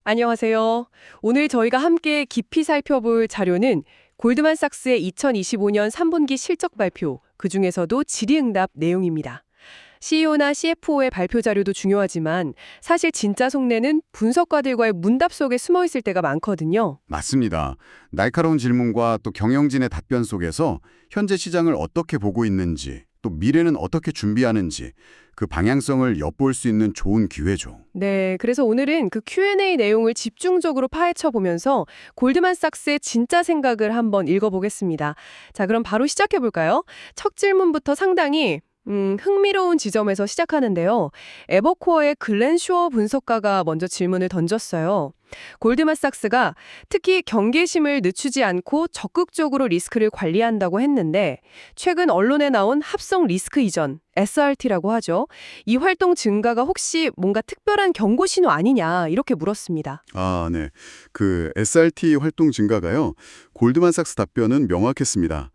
안녕하세요. 오늘 저희가 함께 깊이 살펴볼 자료는 골드만삭스의 2025년 3분기 실적 발표, 그중에서도 질의응답 내용입니다. CEO나 CFO의 발표 자료도 중요하지만 사실 진짜 속내는 분석가들과의 문답 속에 숨어 있을 때가 많거든요. 맞습니다. 날카로운 질문과 또 경영진의 답변 속에서 현재 시장을 어떻게 보고 있는지, 또 미래는 어떻게 준비하는지 그 방향성을 엿볼 수 있는 좋은 기회죠. 네, 그래서 오늘은 그 Q&A 내용을 집중적으로 파헤쳐 보면서 골드만삭스의 진짜 생각을 한번 읽어보겠습니다. 자, 그럼 바로 시작해 볼까요? 첫 질문부터 상당히 흥미로운 지점에서 시작하는데요. 에버코어의 글렌 슈어 분석가가 먼저 질문을 던졌어요. 골드만삭스가 특히 경계심을 늦추지 않고 적극적으로 리스크를 관리한다고 했는데 최근 언론에 나온 합성 리스크 이전, SRT라고 하죠. 이 활동 증가가 혹시 뭔가 특별한 경고 신호 아니냐 이렇게 물었습니다. 네. 그 SRT 활동 증가가요. 골드만삭스 답변은 명확했습니다.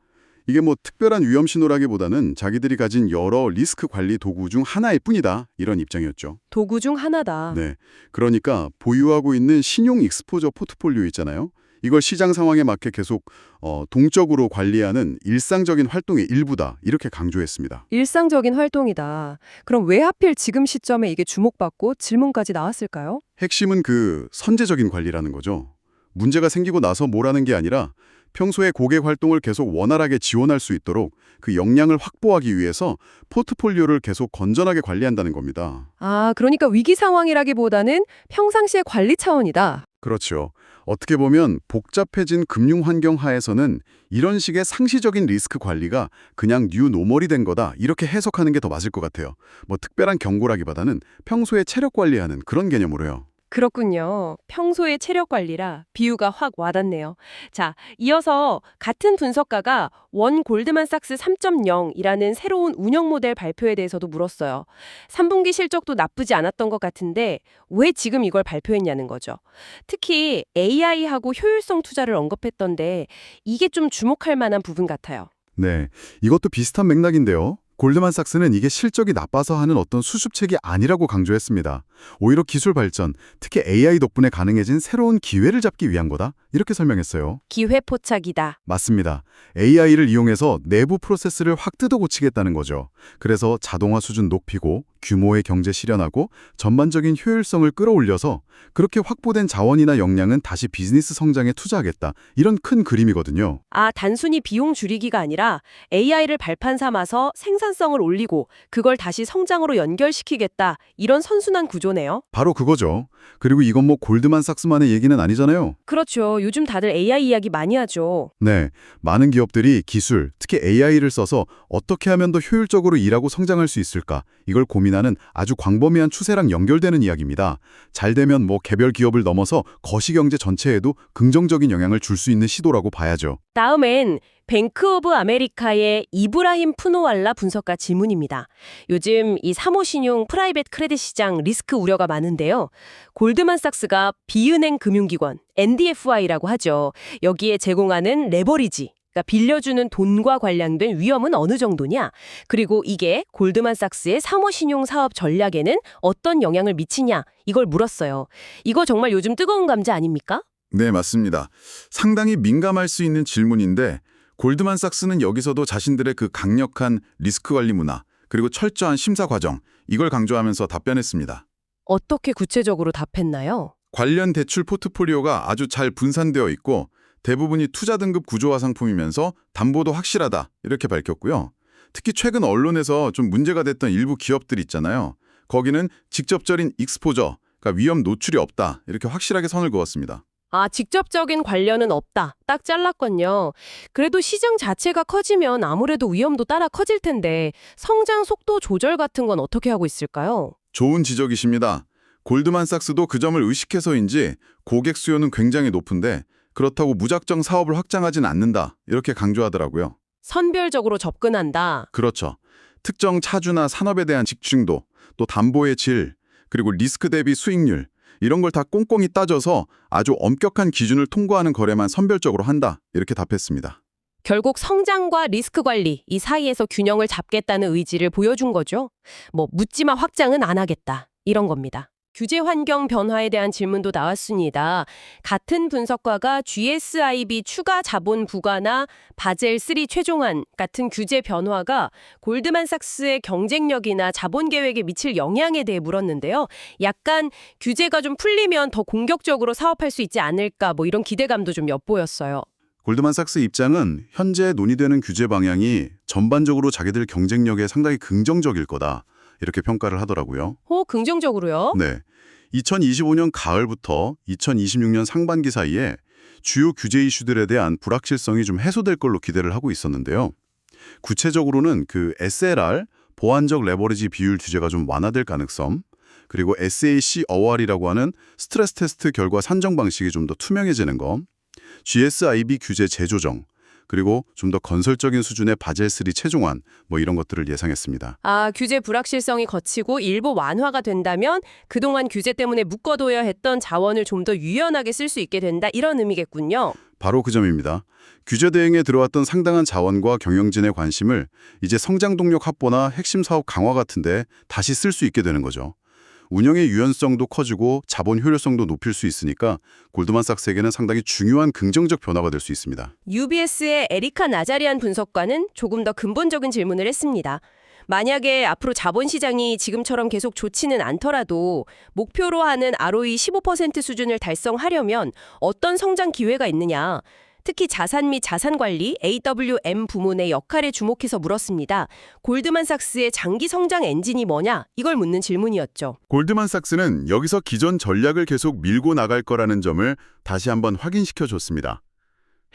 이게 뭐 특별한 위험 신호라기보다는 자기들이 가진 여러 리스크 관리 도구 중 하나일 뿐이다. 이런 입장이었죠. 도구 중 하나다. 네. 그러니까 보유하고 있는 신용 익스포저 포트폴리오 있잖아요. 이걸 시장 상황에 맞게 계속 동적으로 관리하는 일상적인 활동의 일부다. 이렇게 강조했습니다. 일상적인 활동이다. 그럼 왜 하필 지금 시점에 이게 주목받고 질문까지 나왔을까요? 핵심은 그 선제적인 관리라는 거죠. 문제가 생기고 나서 뭐라는 게 아니라 평소에 고객 활동을 계속 원활하게 지원할 수 있도록 그 역량을 확보하기 위해서 포트폴리오를 계속 건전하게 관리한다는 겁니다. 아, 그러니까 위기 상황이라기보다는 평상시의 관리 차원이다. 그렇죠. 어떻게 보면 복잡해진 금융 환경 하에서는 이런 식의 상시적인 리스크 관리가 그냥 뉴 노멀이 된 거다 이렇게 해석하는 게 더 맞을 것 같아요. 뭐 특별한 경고라기보다는 평소에 체력 관리하는 그런 개념으로요. 그렇군요. 평소의 체력 관리라 비유가 확 와닿네요. 자, 이어서 같은 분석가가 원 골드만삭스 3.0이라는 새로운 운영 모델 발표에 대해서도 물었어요. 3분기 실적도 나쁘지 않았던 것 같은데 왜 지금 이걸 발표했냐는 거죠. 특히 AI하고 효율성 투자를 언급했던데 이게 좀 주목할 만한 부분 같아요. 네, 이것도 비슷한 맥락인데요. 골드만삭스는 이게 실적이 나빠서 하는 어떤 수습책이 아니라고 강조했습니다. 오히려 기술 발전, 특히 AI 덕분에 가능해진 새로운 기회를 잡기 위한 거다. 이렇게 설명했어요. 기회 포착이다. 맞습니다. AI를 이용해서 내부 프로세스를 확 뜯어 고치겠다는 거죠. 그래서 자동화 수준 높이고 규모의 경제 실현하고 전반적인 효율성을 끌어올려서 그렇게 확보된 자원이나 역량은 다시 비즈니스 성장에 투자하겠다. 이런 큰 그림이거든요. 아, 단순히 비용 줄이기가 아니라 AI를 발판 삼아서 생산성을 올리고 그걸 다시 성장으로 연결시키겠다. 이런 선순환 구조네요. 바로 그거죠. 그리고 이건 뭐 골드만삭스만의 얘기는 아니잖아요. 그렇죠. 요즘 다들 AI 이야기 많이 하죠. 네, 많은 기업들이 기술, 특히 AI를 써서 어떻게 하면 더 효율적으로 일하고 성장할 수 있을까? 이걸 고민하는 아주 광범위한 추세랑 연결되는 이야기입니다. 잘 되면 뭐 개별 기업을 넘어서 거시경제 전체에도 긍정적인 영향을 줄 수 있는 시도라고 봐야죠. 다음엔 뱅크 오브 아메리카의 이브라힘 푸노왈라 분석가 질문입니다. 요즘 이 사모신용 프라이빗 크레딧 시장 리스크 우려가 많은데요. 골드만삭스가 비은행 금융기관, NDFI라고 하죠. 여기에 제공하는 레버리지, 그러니까 빌려주는 돈과 관련된 위험은 어느 정도냐? 그리고 이게 골드만삭스의 사모신용 사업 전략에는 어떤 영향을 미치냐? 이걸 물었어요. 이거 정말 요즘 뜨거운 감자 아닙니까? 네, 맞습니다. 상당히 민감할 수 있는 질문인데 골드만삭스는 여기서도 자신들의 그 강력한 리스크 관리 문화 그리고 철저한 심사 과정 이걸 강조하면서 답변했습니다. 어떻게 구체적으로 답했나요? 관련 대출 포트폴리오가 아주 잘 분산되어 있고 대부분이 투자 등급 구조화 상품이면서 담보도 확실하다 이렇게 밝혔고요. 특히 최근 언론에서 좀 문제가 됐던 일부 기업들 있잖아요. 거기는 직접적인 익스포저, 그러니까 위험 노출이 없다 이렇게 확실하게 선을 그었습니다. 아, 직접적인 관련은 없다. 딱 잘랐군요. 그래도 시장 자체가 커지면 아무래도 위험도 따라 커질 텐데 성장 속도 조절 같은 건 어떻게 하고 있을까요? 좋은 지적이십니다. 골드만삭스도 그 점을 의식해서인지 고객 수요는 굉장히 높은데 그렇다고 무작정 사업을 확장하진 않는다 이렇게 강조하더라고요. 선별적으로 접근한다. 그렇죠. 특정 차주나 산업에 대한 집중도, 또 담보의 질, 그리고 리스크 대비 수익률 이런 걸 다 꼼꼼히 따져서 아주 엄격한 기준을 통과하는 거래만 선별적으로 한다 이렇게 답했습니다. 결국 성장과 리스크 관리 이 사이에서 균형을 잡겠다는 의지를 보여준 거죠. 뭐 묻지마 확장은 안 하겠다. 이런 겁니다. 규제 환경 변화에 대한 질문도 나왔습니다. 같은 분석가가 GSIB 추가 자본 부과나 바젤 3 최종안 같은 규제 변화가 골드만삭스의 경쟁력이나 자본 계획에 미칠 영향에 대해 물었는데요. 약간 규제가 좀 풀리면 더 공격적으로 사업할 수 있지 않을까 뭐 이런 기대감도 좀 엿보였어요. 골드만삭스 입장은 현재 논의되는 규제 방향이 전반적으로 자기들 경쟁력에 상당히 긍정적일 거다. 이렇게 평가를 하더라고요. 긍정적으로요? 네. 2025년 가을부터 2026년 상반기 사이에 주요 규제 이슈들에 대한 불확실성이 좀 해소될 걸로 기대를 하고 있었는데요. 구체적으로는 그 SLR, 보완적 레버리지 비율 규제가 좀 완화될 가능성, 그리고 SAC 어왈이라고 하는 스트레스 테스트 결과 산정 방식이 좀 더 투명해지는 것, GSIB 규제 재조정, 그리고 좀 더 건설적인 수준의 바젤 3 최종안 뭐 이런 것들을 예상했습니다. 규제 불확실성이 거치고 일부 완화가 된다면 그동안 규제 때문에 묶어둬야 했던 자원을 좀 더 유연하게 쓸 수 있게 된다 이런 의미겠군요. 바로 그 점입니다. 규제 대응에 들어왔던 상당한 자원과 경영진의 관심을 이제 성장 동력 확보나 핵심 사업 강화 같은 데 다시 쓸 수 있게 되는 거죠. 운영의 유연성도 커지고 자본 효율성도 높일 수 있으니까 골드만삭스에게는 상당히 중요한 긍정적 변화가 될 수 있습니다. UBS의 에리카 나자리안 분석관은 조금 더 근본적인 질문을 했습니다. 만약에 앞으로 자본시장이 지금처럼 계속 좋지는 않더라도 목표로 하는 ROE 15% 수준을 달성하려면 어떤 성장 기회가 있느냐. 특히 자산 및 자산관리, AWM 부문의 역할에 주목해서 물었습니다. 골드만삭스의 장기 성장 엔진이 뭐냐? 이걸 묻는 질문이었죠. 골드만삭스는 여기서 기존 전략을 계속 밀고 나갈 거라는 점을 다시 한번 확인시켜줬습니다.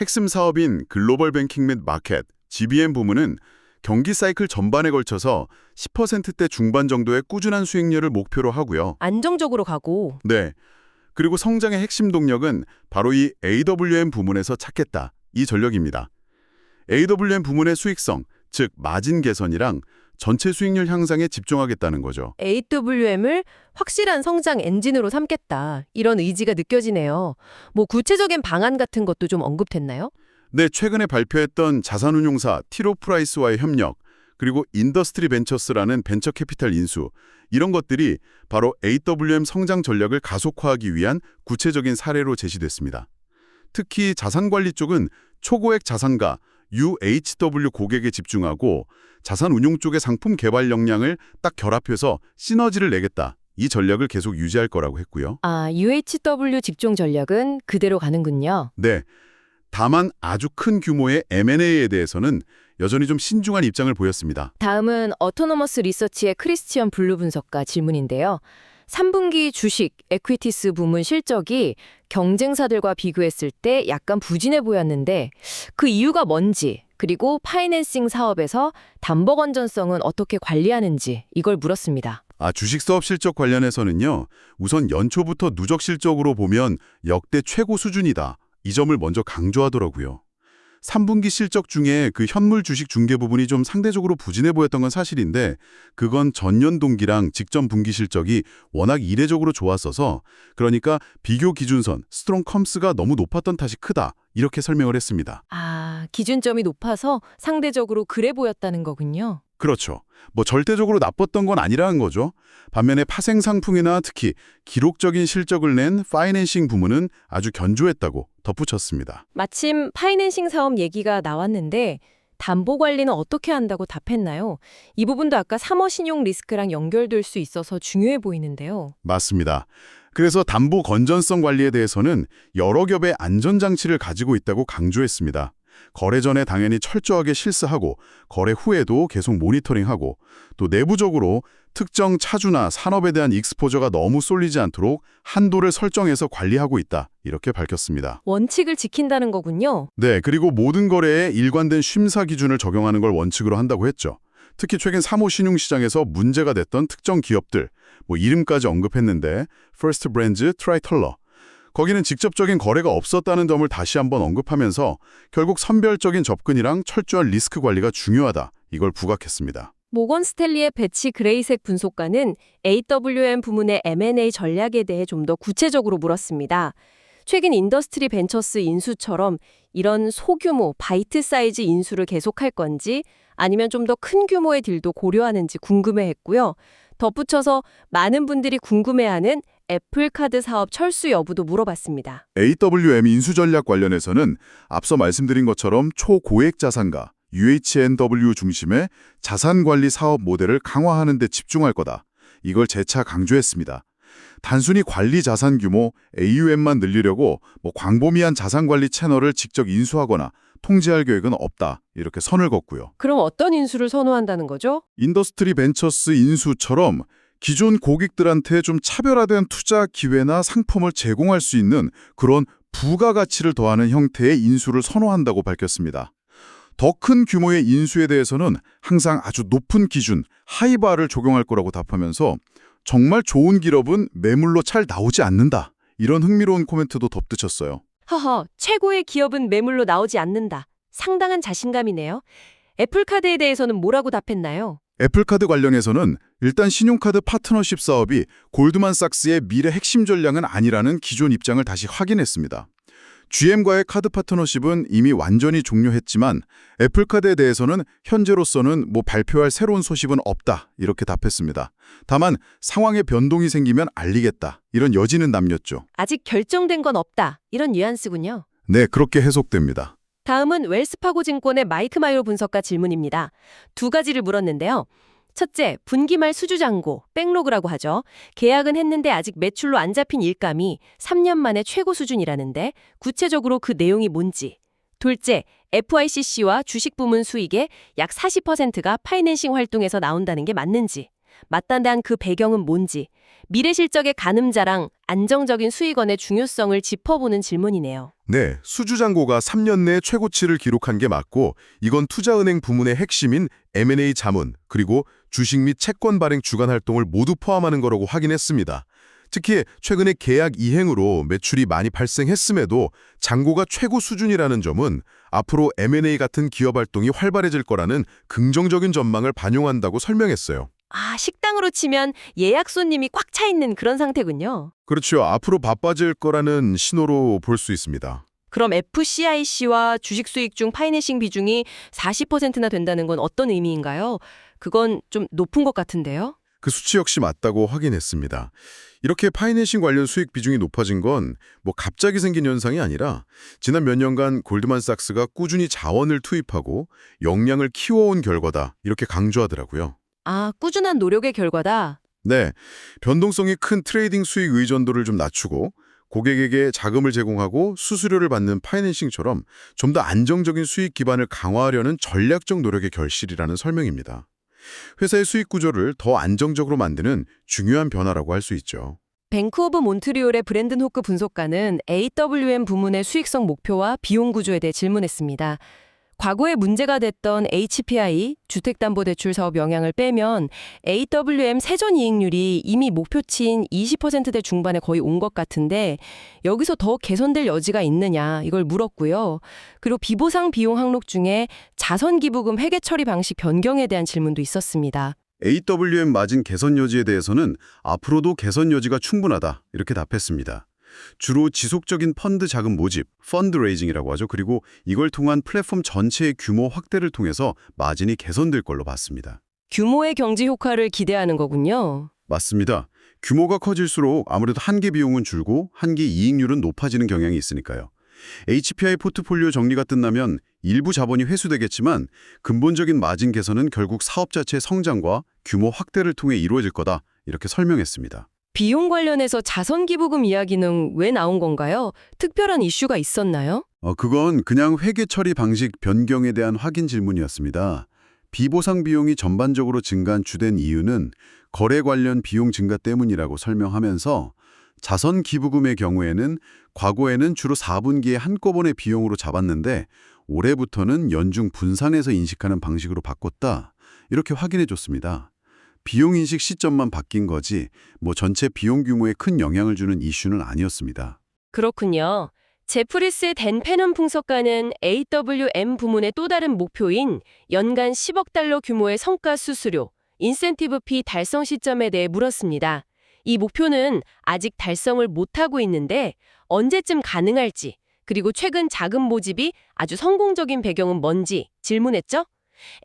핵심 사업인 글로벌 뱅킹 및 마켓, GBM 부문은 경기 사이클 전반에 걸쳐서 10%대 중반 정도의 꾸준한 수익률을 목표로 하고요. 안정적으로 가고. 네. 그리고 성장의 핵심 동력은 바로 이 AWM 부문에서 찾겠다. 이 전략입니다. AWM 부문의 수익성, 즉 마진 개선이랑 전체 수익률 향상에 집중하겠다는 거죠. AWM을 확실한 성장 엔진으로 삼겠다. 이런 의지가 느껴지네요. 뭐 구체적인 방안 같은 것도 좀 언급됐나요? 네, 최근에 발표했던 자산운용사 티로프라이스와의 협력, 그리고 인더스트리 벤처스라는 벤처 캐피탈 인수, 이런 것들이 바로 AWM 성장 전략을 가속화하기 위한 구체적인 사례로 제시됐습니다. 특히 자산관리 쪽은 초고액 자산가, UHW 고객에 집중하고 자산운용 쪽의 상품 개발 역량을 딱 결합해서 시너지를 내겠다. 이 전략을 계속 유지할 거라고 했고요. UHW 집중 전략은 그대로 가는군요. 네. 다만 아주 큰 규모의 M&A에 대해서는 여전히 좀 신중한 입장을 보였습니다. 다음은 어토노머스 리서치의 크리스티언 블루 분석가 질문인데요. 3분기 주식, 에퀴티스 부문 실적이 경쟁사들과 비교했을 때 약간 부진해 보였는데 그 이유가 뭔지, 그리고 파이낸싱 사업에서 담보 건전성은 어떻게 관리하는지 이걸 물었습니다. 주식 사업 실적 관련해서는요. 우선 연초부터 누적 실적으로 보면 역대 최고 수준이다. 이 점을 먼저 강조하더라고요. 3분기 실적 중에 그 현물 주식 중개 부분이 좀 상대적으로 부진해 보였던 건 사실인데 그건 전년 동기랑 직전 분기 실적이 워낙 이례적으로 좋았어서 그러니까 비교 기준선, 스트롱 컴스가 너무 높았던 탓이 크다. 이렇게 설명을 했습니다. 기준점이 높아서 상대적으로 그래 보였다는 거군요. 그렇죠. 뭐 절대적으로 나빴던 건 아니라는 거죠. 반면에 파생 상품이나 특히 기록적인 실적을 낸 파이낸싱 부문은 아주 견조했다고 덧붙였습니다. 마침 파이낸싱 사업 얘기가 나왔는데 담보 관리는 어떻게 한다고 답했나요? 이 부분도 아까 사모신용 리스크랑 연결될 수 있어서 중요해 보이는데요. 맞습니다. 그래서 담보 건전성 관리에 대해서는 여러 겹의 안전장치를 가지고 있다고 강조했습니다. 거래 전에 당연히 철저하게 실스하고 거래 후에도 계속 모니터링하고 또 내부적으로 특정 차주나 산업에 대한 익스포저가 너무 쏠리지 않도록 한도를 설정해서 관리하고 있다. 이렇게 밝혔습니다. 원칙을 지킨다는 거군요. 네, 그리고 모든 거래에 일관된 심사 기준을 적용하는 걸 원칙으로 한다고 했죠. 특히 최근 사모신용시장에서 문제가 됐던 특정 기업들, 뭐 이름까지 언급했는데 퍼스트 브랜즈, 트라이털러, 거기는 직접적인 거래가 없었다는 점을 다시 한번 언급하면서 결국 선별적인 접근이랑 철저한 리스크 관리가 중요하다. 이걸 부각했습니다. 모건 스탠리의 배치 그레이색 분석가는 AWM 부문의 M&A 전략에 대해 좀 더 구체적으로 물었습니다. 최근 인더스트리 벤처스 인수처럼 이런 소규모 바이트 사이즈 인수를 계속할 건지 아니면 좀 더 큰 규모의 딜도 고려하는지 궁금해했고요. 덧붙여서 많은 분들이 궁금해하는 애플카드 사업 철수 여부도 물어봤습니다. AWM 인수 전략 관련해서는 앞서 말씀드린 것처럼 초고액 자산가, UHNW 중심의 자산관리 사업 모델을 강화하는 데 집중할 거다. 이걸 재차 강조했습니다. 단순히 관리 자산 규모, AUM만 늘리려고 광범위한 자산관리 채널을 직접 인수하거나 통제할 계획은 없다. 이렇게 선을 긋고요. 그럼 어떤 인수를 선호한다는 거죠? 인더스트리 벤처스 인수처럼 기존 고객들한테 좀 차별화된 투자 기회나 상품을 제공할 수 있는 그런 부가가치를 더하는 형태의 인수를 선호한다고 밝혔습니다. 더 큰 규모의 인수에 대해서는 항상 아주 높은 기준, 하이바를 적용할 거라고 답하면서 정말 좋은 기업은 매물로 잘 나오지 않는다. 이런 흥미로운 코멘트도 덧붙였어요. 허허, 최고의 기업은 매물로 나오지 않는다. 상당한 자신감이네요. 애플카드에 대해서는 뭐라고 답했나요? 애플카드 관련해서는 일단 신용카드 파트너십 사업이 골드만삭스의 미래 핵심 전략은 아니라는 기존 입장을 다시 확인했습니다. GM과의 카드 파트너십은 이미 완전히 종료했지만 애플카드에 대해서는 현재로서는 발표할 새로운 소식은 없다 이렇게 답했습니다. 다만 상황에 변동이 생기면 알리겠다 이런 여지는 남겼죠. 아직 결정된 건 없다. 이런 뉘앙스군요. 네, 그렇게 해석됩니다. 다음은 웰스파고 증권의 마이크 마이오 분석가 질문입니다. 두 가지를 물었는데요. 첫째, 분기 말 수주 잔고, 백로그라고 하죠. 계약은 했는데 아직 매출로 안 잡힌 일감이 3년 만에 최고 수준이라는데 구체적으로 그 내용이 뭔지. 둘째, FICC와 주식 부문 수익의 약 40%가 파이낸싱 활동에서 나온다는 게 맞는지. 맞다는 그 배경은 뭔지. 미래 실적의 가늠자랑 안정적인 수익원의 중요성을 짚어보는 질문이네요. 네, 수주잔고가 3년 내 최고치를 기록한 게 맞고 이건 투자은행 부문의 핵심인 M&A 자문 그리고 주식 및 채권 발행 주간 활동을 모두 포함하는 거라고 확인했습니다. 특히 최근에 계약 이행으로 매출이 많이 발생했음에도 잔고가 최고 수준이라는 점은 앞으로 M&A 같은 기업 활동이 활발해질 거라는 긍정적인 전망을 반영한다고 설명했어요. 아, 식당으로 치면 예약 손님이 꽉 차 있는 그런 상태군요. 그렇죠. 앞으로 바빠질 거라는 신호로 볼 수 있습니다. 그럼 FCIC와 주식 수익 중 파이낸싱 비중이 40%나 된다는 건 어떤 의미인가요? 그건 좀 높은 것 같은데요? 그 수치 역시 맞다고 확인했습니다. 이렇게 파이낸싱 관련 수익 비중이 높아진 건 갑자기 생긴 현상이 아니라 지난 몇 년간 골드만삭스가 꾸준히 자원을 투입하고 역량을 키워온 결과다. 이렇게 강조하더라고요. 아, 꾸준한 노력의 결과다. 네, 변동성이 큰 트레이딩 수익 의존도를 좀 낮추고 고객에게 자금을 제공하고 수수료를 받는 파이낸싱처럼 좀 더 안정적인 수익 기반을 강화하려는 전략적 노력의 결실이라는 설명입니다. 회사의 수익 구조를 더 안정적으로 만드는 중요한 변화라고 할 수 있죠. 뱅크 오브 몬트리올의 브랜든 호크 분석가는 AWM 부문의 수익성 목표와 비용 구조에 대해 질문했습니다. 과거에 문제가 됐던 HPI, 주택담보대출 사업 영향을 빼면 AWM 세전이익률이 이미 목표치인 20%대 중반에 거의 온 것 같은데 여기서 더 개선될 여지가 있느냐 이걸 물었고요. 그리고 비보상 비용 항목 중에 자선기부금 회계 처리 방식 변경에 대한 질문도 있었습니다. AWM 마진 개선 여지에 대해서는 앞으로도 개선 여지가 충분하다 이렇게 답했습니다. 주로 지속적인 펀드 자금 모집, 펀드레이징이라고 하죠. 그리고 이걸 통한 플랫폼 전체의 규모 확대를 통해서 마진이 개선될 걸로 봤습니다. 규모의 경제 효과를 기대하는 거군요. 맞습니다. 규모가 커질수록 아무래도 한계 비용은 줄고 한계 이익률은 높아지는 경향이 있으니까요. HPI 포트폴리오 정리가 끝나면 일부 자본이 회수되겠지만 근본적인 마진 개선은 결국 사업 자체의 성장과 규모 확대를 통해 이루어질 거다 이렇게 설명했습니다. 비용 관련해서 자선기부금 이야기는 왜 나온 건가요? 특별한 이슈가 있었나요? 그건 그냥 회계 처리 방식 변경에 대한 확인 질문이었습니다. 비보상 비용이 전반적으로 증가한 주된 이유는 거래 관련 비용 증가 때문이라고 설명하면서 자선 기부금의 경우에는 과거에는 주로 4분기에 한꺼번에 비용으로 잡았는데 올해부터는 연중 분산해서 인식하는 방식으로 바꿨다. 이렇게 확인해 줬습니다. 비용 인식 시점만 바뀐 거지 전체 비용 규모에 큰 영향을 주는 이슈는 아니었습니다. 그렇군요. 제프리스 댄 페넌 분석가는 AWM 부문의 또 다른 목표인 연간 10억 달러 규모의 성과 수수료, 인센티브 피 달성 시점에 대해 물었습니다. 이 목표는 아직 달성을 못하고 있는데 언제쯤 가능할지, 그리고 최근 자금 모집이 아주 성공적인 배경은 뭔지 질문했죠?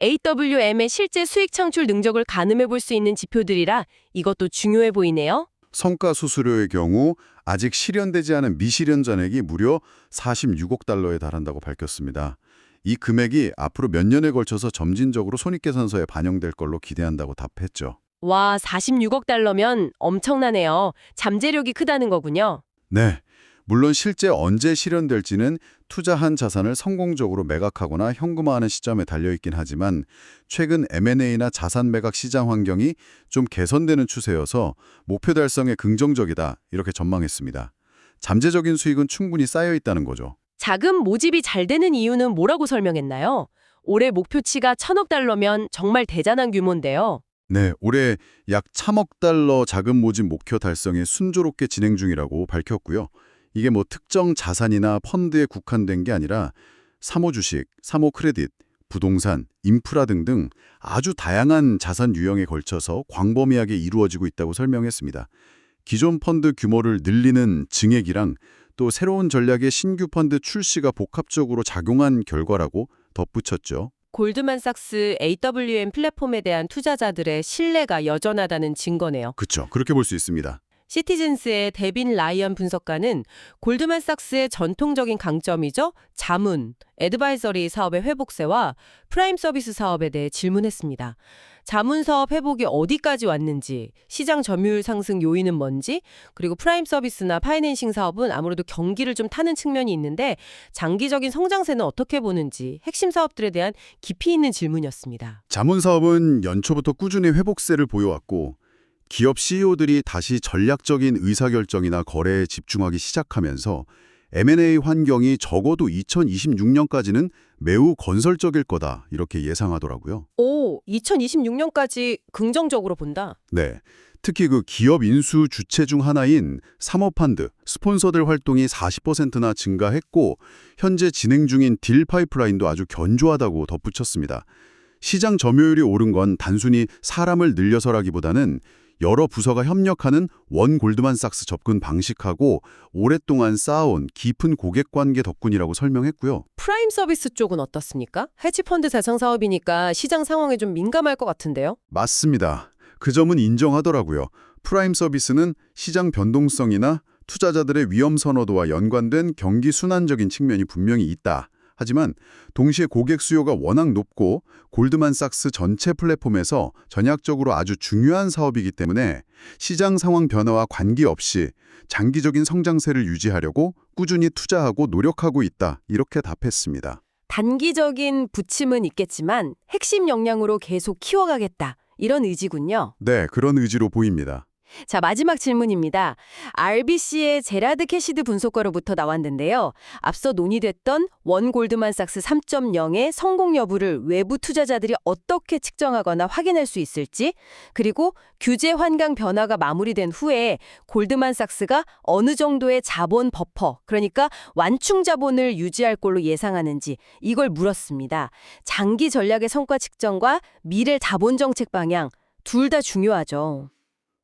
AWM의 실제 수익 창출 능력을 가늠해 볼 수 있는 지표들이라 이것도 중요해 보이네요. 성과 수수료의 경우 아직 실현되지 않은 미실현 잔액이 무려 46억 달러에 달한다고 밝혔습니다. 이 금액이 앞으로 몇 년에 걸쳐서 점진적으로 손익계산서에 반영될 걸로 기대한다고 답했죠. 와, 46억 달러면 엄청나네요. 잠재력이 크다는 거군요. 네. 물론 실제 언제 실현될지는 투자한 자산을 성공적으로 매각하거나 현금화하는 시점에 달려있긴 하지만 최근 M&A나 자산 매각 시장 환경이 좀 개선되는 추세여서 목표 달성에 긍정적이다 이렇게 전망했습니다. 잠재적인 수익은 충분히 쌓여있다는 거죠. 자금 모집이 잘 되는 이유는 뭐라고 설명했나요? 올해 목표치가 1,000억 달러면 정말 대단한 규모인데요. 네, 올해 약 3억 달러 자금 모집 목표 달성에 순조롭게 진행 중이라고 밝혔고요. 이게 뭐 특정 자산이나 펀드에 국한된 게 아니라 사모 주식, 사모 크레딧, 부동산, 인프라 등등 아주 다양한 자산 유형에 걸쳐서 광범위하게 이루어지고 있다고 설명했습니다. 기존 펀드 규모를 늘리는 증액이랑 또 새로운 전략의 신규 펀드 출시가 복합적으로 작용한 결과라고 덧붙였죠. 골드만삭스 AWM 플랫폼에 대한 투자자들의 신뢰가 여전하다는 증거네요. 그렇죠. 그렇게 볼 수 있습니다. 시티즌스의 데빈 라이언 분석가는 골드만삭스의 전통적인 강점이죠. 자문, 애드바이저리 사업의 회복세와 프라임 서비스 사업에 대해 질문했습니다. 자문 사업 회복이 어디까지 왔는지, 시장 점유율 상승 요인은 뭔지, 그리고 프라임 서비스나 파이낸싱 사업은 아무래도 경기를 좀 타는 측면이 있는데 장기적인 성장세는 어떻게 보는지 핵심 사업들에 대한 깊이 있는 질문이었습니다. 자문 사업은 연초부터 꾸준히 회복세를 보여왔고 기업 CEO들이 다시 전략적인 의사결정이나 거래에 집중하기 시작하면서 M&A 환경이 적어도 2026년까지는 매우 건설적일 거다 이렇게 예상하더라고요. 오, 2026년까지 긍정적으로 본다. 네, 특히 그 기업 인수 주체 중 하나인 사모펀드, 스폰서들 활동이 40%나 증가했고 현재 진행 중인 딜 파이프라인도 아주 견조하다고 덧붙였습니다. 시장 점유율이 오른 건 단순히 사람을 늘려서라기보다는 여러 부서가 협력하는 원 골드만삭스 접근 방식하고 오랫동안 쌓아온 깊은 고객 관계 덕분이라고 설명했고요. 프라임 서비스 쪽은 어떻습니까? 헤지펀드 대상 사업이니까 시장 상황에 좀 민감할 것 같은데요. 맞습니다. 그 점은 인정하더라고요. 프라임 서비스는 시장 변동성이나 투자자들의 위험 선호도와 연관된 경기 순환적인 측면이 분명히 있다. 하지만 동시에 고객 수요가 워낙 높고 골드만삭스 전체 플랫폼에서 전략적으로 아주 중요한 사업이기 때문에 시장 상황 변화와 관계없이 장기적인 성장세를 유지하려고 꾸준히 투자하고 노력하고 있다. 이렇게 답했습니다. 단기적인 부침은 있겠지만 핵심 역량으로 계속 키워가겠다. 이런 의지군요. 네, 그런 의지로 보입니다. 자, 마지막 질문입니다. RBC의 제라드 캐시드 분석가로부터 나왔는데요. 앞서 논의됐던 원 골드만삭스 3.0의 성공 여부를 외부 투자자들이 어떻게 측정하거나 확인할 수 있을지, 그리고 규제 환경 변화가 마무리된 후에 골드만삭스가 어느 정도의 자본 버퍼, 그러니까 완충 자본을 유지할 걸로 예상하는지 이걸 물었습니다. 장기 전략의 성과 측정과 미래 자본 정책 방향 둘 다 중요하죠.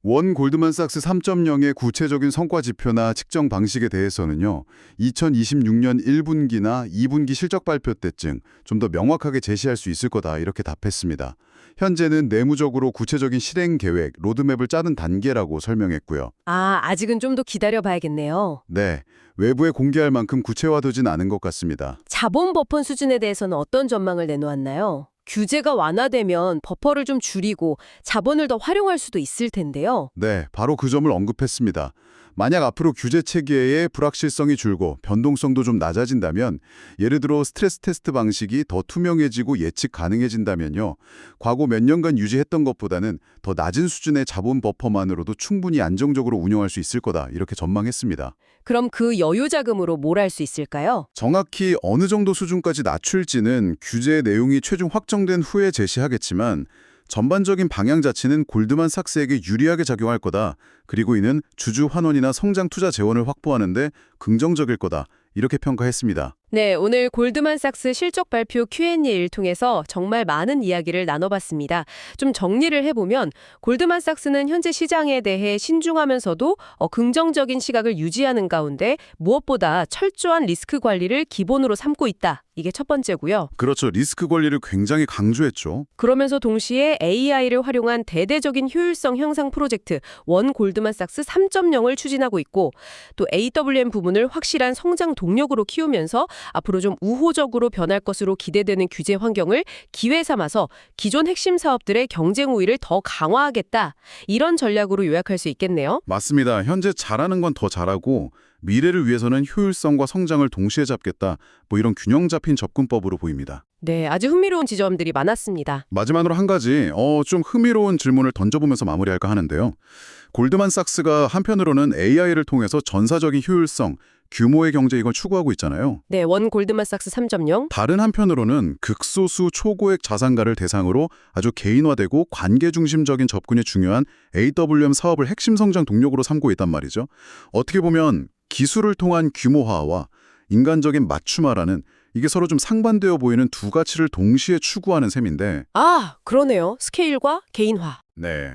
원 골드만삭스 3.0의 구체적인 성과 지표나 측정 방식에 대해서는요. 2026년 1분기나 2분기 실적 발표 때쯤 좀 더 명확하게 제시할 수 있을 거다 이렇게 답했습니다. 현재는 내무적으로 구체적인 실행 계획, 로드맵을 짜는 단계라고 설명했고요. 아직은 좀 더 기다려봐야겠네요. 네, 외부에 공개할 만큼 구체화되진 않은 것 같습니다. 자본 버퍼 수준에 대해서는 어떤 전망을 내놓았나요? 규제가 완화되면 버퍼를 좀 줄이고 자본을 더 활용할 수도 있을 텐데요. 네, 바로 그 점을 언급했습니다. 만약 앞으로 규제 체계의 불확실성이 줄고 변동성도 좀 낮아진다면 예를 들어 스트레스 테스트 방식이 더 투명해지고 예측 가능해진다면요. 과거 몇 년간 유지했던 것보다는 더 낮은 수준의 자본 버퍼만으로도 충분히 안정적으로 운영할 수 있을 거다 이렇게 전망했습니다. 그럼 그 여유 자금으로 뭘 할 수 있을까요? 정확히 어느 정도 수준까지 낮출지는 규제 내용이 최종 확정된 후에 제시하겠지만 전반적인 방향 자체는 골드만삭스에게 유리하게 작용할 거다. 그리고 이는 주주 환원이나 성장 투자 재원을 확보하는 데 긍정적일 거다. 이렇게 평가했습니다. 네, 오늘 골드만삭스 실적 발표 Q&A를 통해서 정말 많은 이야기를 나눠봤습니다. 좀 정리를 해보면 골드만삭스는 현재 시장에 대해 신중하면서도 긍정적인 시각을 유지하는 가운데 무엇보다 철저한 리스크 관리를 기본으로 삼고 있다. 이게 첫 번째고요. 그렇죠. 리스크 관리를 굉장히 강조했죠. 그러면서 동시에 AI를 활용한 대대적인 효율성 향상 프로젝트 원 골드만삭스 3.0을 추진하고 있고 또 AWM 부문을 확실한 성장 동력으로 키우면서 앞으로 좀 우호적으로 변할 것으로 기대되는 규제 환경을 기회 삼아서 기존 핵심 사업들의 경쟁 우위를 더 강화하겠다. 이런 전략으로 요약할 수 있겠네요. 맞습니다. 현재 잘하는 건 더 잘하고 미래를 위해서는 효율성과 성장을 동시에 잡겠다. 뭐 이런 균형 잡힌 접근법으로 보입니다. 네, 아주 흥미로운 지점들이 많았습니다. 마지막으로 한 가지 좀 흥미로운 질문을 던져보면서 마무리할까 하는데요. 골드만삭스가 한편으로는 AI를 통해서 전사적인 효율성, 규모의 경제 이걸 추구하고 있잖아요. 네, 원 골드만삭스 3.0. 다른 한편으로는 극소수 초고액 자산가를 대상으로 아주 개인화되고 관계 중심적인 접근이 중요한 AWM 사업을 핵심 성장 동력으로 삼고 있단 말이죠. 어떻게 보면 기술을 통한 규모화와 인간적인 맞춤화라는 이게 서로 좀 상반되어 보이는 두 가치를 동시에 추구하는 셈인데 아, 그러네요. 스케일과 개인화. 네.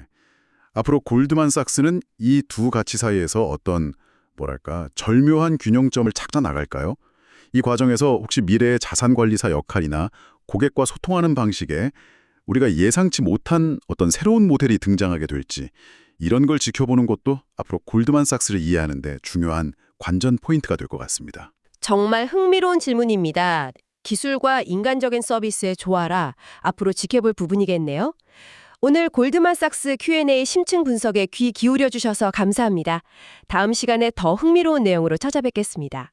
앞으로 골드만삭스는 이 두 가치 사이에서 어떤 뭐랄까 절묘한 균형점을 찾아 나갈까요? 이 과정에서 혹시 미래의 자산관리사 역할이나 고객과 소통하는 방식에 우리가 예상치 못한 어떤 새로운 모델이 등장하게 될지 이런 걸 지켜보는 것도 앞으로 골드만삭스를 이해하는 데 중요한 관전 포인트가 될 것 같습니다. 정말 흥미로운 질문입니다. 기술과 인간적인 서비스의 조화라 앞으로 지켜볼 부분이겠네요. 오늘 골드만삭스 Q&A 심층 분석에 귀 기울여 주셔서 감사합니다. 다음 시간에 더 흥미로운 내용으로 찾아뵙겠습니다.